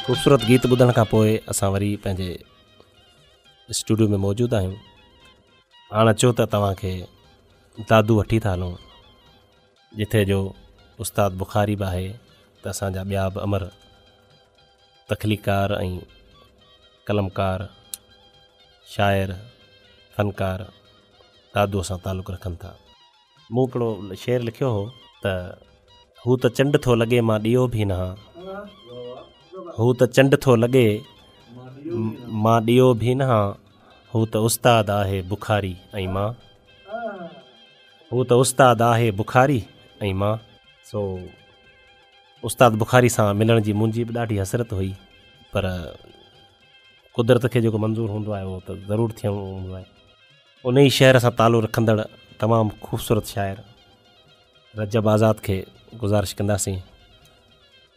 ख़ूबसूरत गीत ॿुधण खां पोइ असां वरी पंहिंजे स्टूडियो में मौजूदु आहियूं। हाणे अचो त तव्हांखे दादू वठी था हलूं, जिथे जो उस्ताद बुखारी बि आहे, त असांजा ॿिया बि अमर तख़लीकार ऐं कलमकार शाइर फ़नकार दादूअ सां तालुक़ु रखनि था। मूं हिकिड़ो शेर लिखियो हो त हू त चंड थो लॻे मां ॾियो बि न, हू त चंड थो लॻे मां ॾियो बि न, हू त उस्ताद आहे बुखारी ऐं मां, हू त उस्ताद आहे बुखारी ऐं मां। सो उस्ताद बुखारी सां मिलण जी मुंहिंजी बि ॾाढी हसरत हुई, पर कुदरत खे जेको मंज़ूरु हूंदो आहे उहो त ज़रूरु थियणो हूंदो आहे। उन ई शहर सां तालुक़ु रखंदड़ तमामु ख़ूबसूरत शाइर रजब आज़ाद खे गुज़ारिश कंदासीं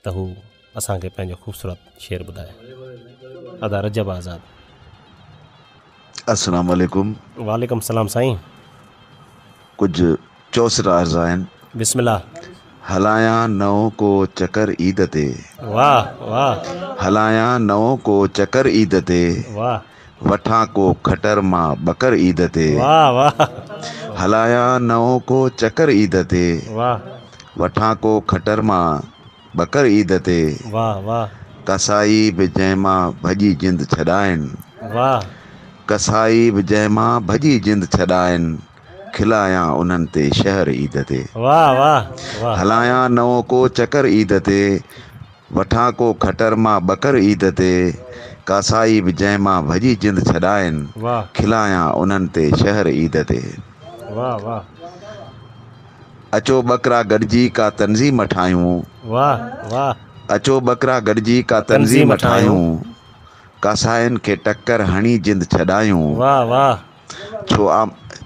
त हू असांखे पंहिंजो ख़ूबसूरत शेर ॿुधाए। अदा रजब आज़ाद। अस्सलाम वालेकुम। वालेकुम सलाम साईं। कुछ चौसरा अर्ज़ आहिनि। बिस्मिल्लाह। हलायां नओं को चकर ईद ते, वाह वाह। हलायां नओं को चकर ईद ते, वाह। वठां को खटर मां बकर ईद ते, वाह वाह। हलायां नओं को चकर ईद ते, वाह। वठां को खटर मां बकर ईद ते, वाह वाह। कसाई बि जंहिंमां भॼी जिंद छॾाइनि, वाह। कसाई बि जंहिंमां भॼी जिंद छॾाइनि, खिलायां उन्हनि ते शहर ईद ते। वाह वाह वाह। हलायां नओं को चकर ईद ते, वठां को खटर मां बकर ईद ते, कसाई बि जंहिंमां भॼी जिंद छॾाइनि, वाह। खिलायां उन्हनि ते शहर ईद ते। वाह वाह। अचो बकरा गॾिजी का तंज़ीम ठाहियूं, वाह वाह। अचो बकरा गॾिजी का तंज़ीम ठाहियूं, कसाइनि खे टक्कर हणी जिंद छॾायूं। वाह वाह।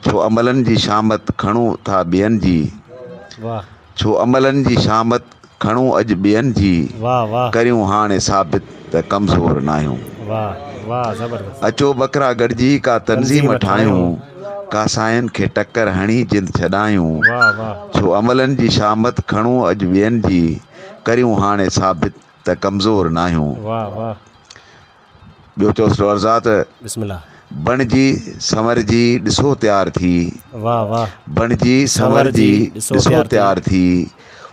छो अमलनि जी शामत खणूं था ॿियनि जी, वाह। छो अमलनि जी शामत खणूं अॼु ॿियनि जी, वाह वाह। करियूं हाणे साबित त कमज़ोर न आहियूं। वाह वाह ज़बरदस्त। अचो बकरा गॾिजी का तंज़ीम ठाहियूं, कसाइनि खे टक्कर हणी जिंद छॾायूं। वाह वाह। छो अमलनि जी शामत खणूं अॼु ॿियनि जी, करियूं हाणे साबित त कमज़ोर न आहियूं। वाह वाह। ॿियो चोसरो अर्ज़ात। बिस्मिल्लाह। बणजी संवरजी ॾिसो तयारु थी, वाह वाह। बणजी संवरजी ॾिसो तयारु थी,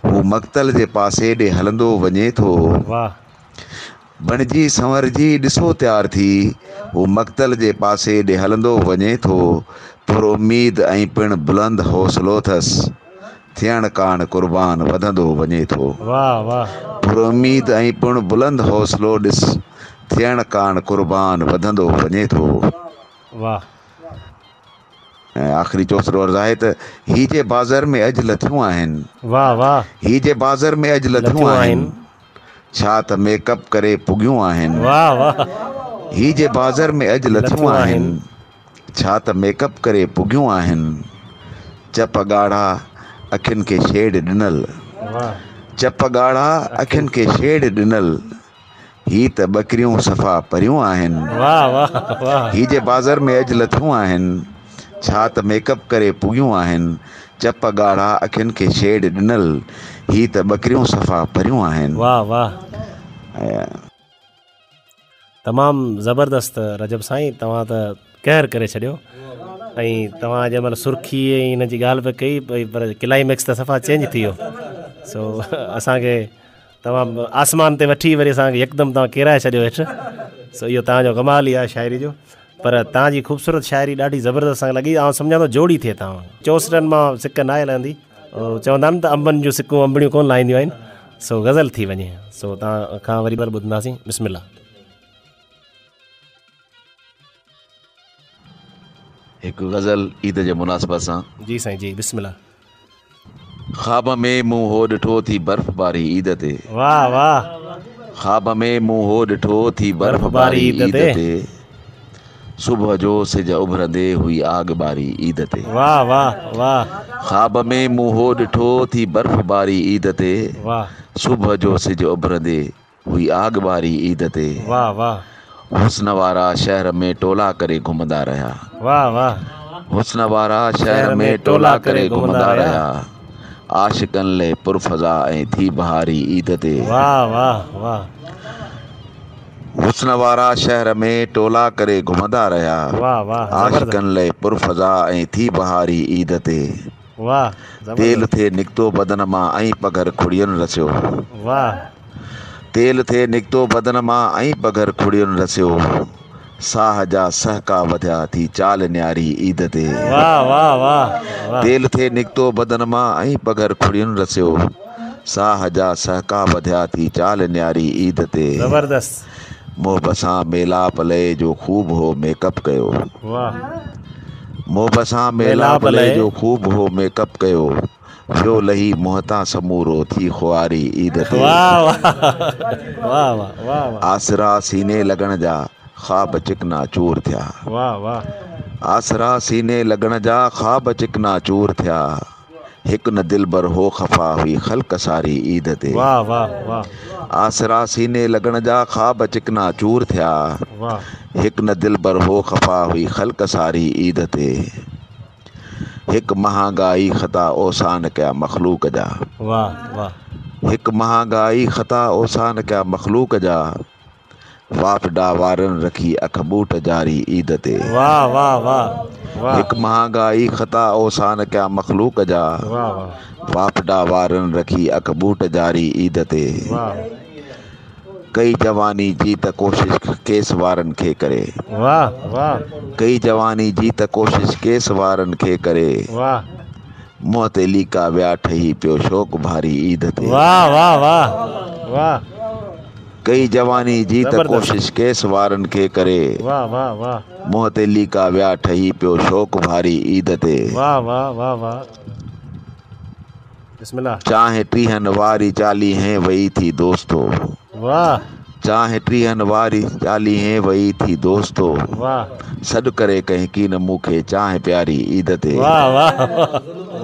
हू मक़तल जे पासे ॾे हलंदो वञे थो। वाह। बणजी संवरजी ॾिसो तयारु थी, हू मक़तल जे पासे ॾे हलंदो वञे थो, पर उमीद ऐं पिणु बुलंद हौसलो अथसि, थियण कान क़ुर्बान वधंदो वञे थो। वाह वाह। पर उमीद ऐं पिणु बुलंद हौसलो ॾिस, थियण कान क़ुर्बान वधंदो वञे थो। वाह। ऐं आख़िरी चोसरो अर्ज़ आहे त ही जे बाज़ार में अॼु लथियूं आहिनि। वाह वाह। ही जे बाज़ार में अॼु लथियूं आहिनि, छा त मेकअप करे पुगियूं आहिनि। वाह वाह। ही जे बाज़ार में अॼु लथियूं आहिनि, छा त मेकअप करे पुगियूं आहिनि, चप ॻाढ़ा अखियुनि खे शेड ॾिनल, चप ॻाढ़ा अखियुनि खे शेड ॾिनल, ही त ॿकरियूं सफ़ा परियूं आहिनि। वाह वाह वाह। ही जे बाज़ार में अॼु लथियूं आहिनि, छा त मेकअप करे पुगियूं आहिनि, चप ॻाढ़ा अखियुनि खे शेड ॾिनल, ही त ॿकरियूं सफ़ा परियूं आहिनि। वाह वाह। तमामु ज़बरदस्त रजब साईं, तव्हां त कहर करे छॾियो। ऐं तव्हां जंहिं महिल सुर्खी ऐं हिन जी ॻाल्हि पे कई भई, पर क्लाइमेक्स त सफ़ा चेंज थी वियो। सो असांखे तमामु आसमान ते वठी वरी असांखे यकदमि तव्हां किराए छॾियो हेठि। सो इहो तव्हांजो कमाल ई आहे शाइरी जो। पर तव्हांजी ख़ूबसूरत शाइरी ॾाढी ज़बरदस्त असांखे लॻी। ऐं सम्झां थो जोड़ी थिए तव्हां चोसरनि मां सिक न आहे लहंदी, चवंदा आहिनि त अंबनि जूं सिकूं अंबड़ियूं कोन लाहींदियूं आहिनि। सो गज़ल थी वञे। सो तव्हां खां वरी बार ॿुधंदासीं। बिस्मिल्लाह। हिकु गज़ल ईद जे मुनासिबत सां। जी साईं जी। बिस्मिल्लाह। ख़्वाब में मूं हो ॾिठो थी बर्फ़बारी ईद ते। वाह वाह। ख़्वाब में मूं हो ॾिठो थी बर्फ़बारी ईद ते, सुबुह जो सिज उभरंदे हुई आग बारी ईद ते। वाह वाह वाह। ख़्वाब में मूं हो ॾिठो थी बर्फ़बारी ईद ते, वाह। सुबुह जो सिज उभरंदे हुई आग बारी ईद ते। वाह वाह। हुस्न वारा शहर में टोला करे घुमंदा रहिया। वाह वाह। हुस्न वारा शहर में टोला करे घुमंदा रहिया, आशिकनि ले पुरफ़ज़ा ऐं थी बहारी ईद ते। वाह वाह वाह। हुस्न वारा शहर में टोला करे घुमंदा रहिया। वाह वाह आशिकन लाइ पुरफज़ा ऐं थी बहारी ईद ते। वाह तेल थे निकितो बदन मां ऐं पघर खुड़ियुनि रसियो। वाह तेल थे निकितो बदन मां ऐं पघर खुड़ियुनि रसियो। साह जा सहका वधिया थी चाल न्यारी ईद ते। वाह वाह वाह तेल थे निकितो बदन मां ऐं पघर खुड़ियुनि रसियो। साह जा सहका वधिया थी चाल न्यारी ईद ते। जबरदस्त। मोहब सां मेलाप लए जो खूब हो मेकअप कयो। वाह मोहब सां मेलाप लए जो खूब हो मेकअप कयो। वियो लही मोहता समूरो थी खुआरी ईद ते। वाह वाह वाह वाह आसरा सीने लगण जा ख्वाब चिकना चूर थिया। वाह वाह आसरा सीने लगण जा ख्वाब चिकना चूर थिया। हिकु न दिलबर हो खफ़ा हुई ख़ल्क़ सारी ईद ते। वाह वाह वाह आसरा सीने लगण जा ख्वाब चिकना चूर थिया। वाह हिकु न दिलबर हो खफ़ा हुई ख़ल्क़ सारी ईद ते। हिकु महांगाई ख़ता ओसान कया मख़लूक जा। वाह वाह हिकु महांगाई ख़ता ओसान कया मख़लूक जा। वापडा वारनि रखी अख बूट जारी ईद ते। वाह वाह वाह हिकु महांगाई ख़ता ओसान कया मख़लूक जा। वापडा वारनि रखी अख बूट जारी ईद ते। कई जवानी जी त कोशिश केस वारनि खे करे। वाह वाह कई जवानी जी त कोशिश केस वारनि खे करे। वाह मुंहं ते लीका विया ठही पियो शौक़ भारी ईद ते। वाह वाह वाह वाह कई जवानी जी त कोशिश केस वारनि खे करे। वाह वाह वाह मुंहं ते लीका विया ठही पियो शौक़ भारी ईद ते। वाह वाह वाह वाह बिस्मिल्लाह। चाहे टीहन वारी चालीहें वई थी दोस्तो। वाह चाहे टीहन वारी चालीहें वई थी दोस्तो। वाह सॾु करे कंहिं कीन मूंखे चाहे प्यारी ईद ते। वाह वाह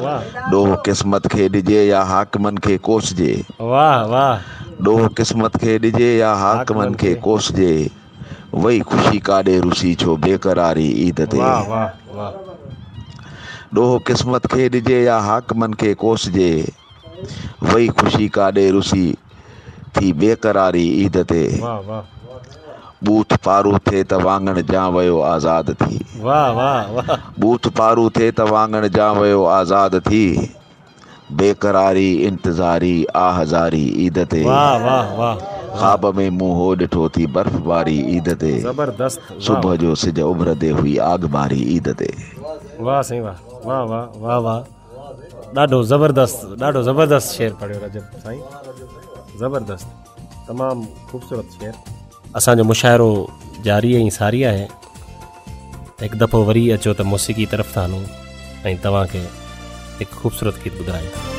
वाह ॾोह क़िस्मत खे ॾिजे या हाकिमनि खे कोसजे। वाह वाह ॾोह क़िस्मत खे ॾिजे या हाकिमनि खे कोसजे। वही ख़ुशी काॾे रुसी छो बेक़रारी ईद ते। वाह वाह वाह ॾोह क़िस्मत खे ॾिजे या हाकिमनि खे कोसजे। वही ख़ुशी काॾे रुसी थी बेक़रारी ईद ते। वाह वाह बूथ पारू थे त वांगण जा वियो आज़ाद थी। वाह वाह वाह बूथ पारू थे त वांगण जा वियो आज़ाद थी। बेक़रारी इंतज़ारी आहज़ारी ईद ते। वाह वाह वाह ख्वाब में मूं हो ॾिठो थी बर्फ़बारी ईद ते। जबरदस्त। सुबुह जो सिज उभरंदे हुई आगबारी ईद ते। वाह साईं वाह वाह वाह वाह वाह ॾाढो ज़बरदस्त शेर पढ़ियो रजब साईं। ज़बरदस्त तमामु ख़ूबसूरत शेर। असांजो मुशाइरो जारी ऐं सारी आहे। हिकु दफ़ो वरी अचो त मौसीक़ी तरफ़ था हलूं ऐं तव्हांखे हिकु ख़ूबसूरत गीत ॿुधायूं।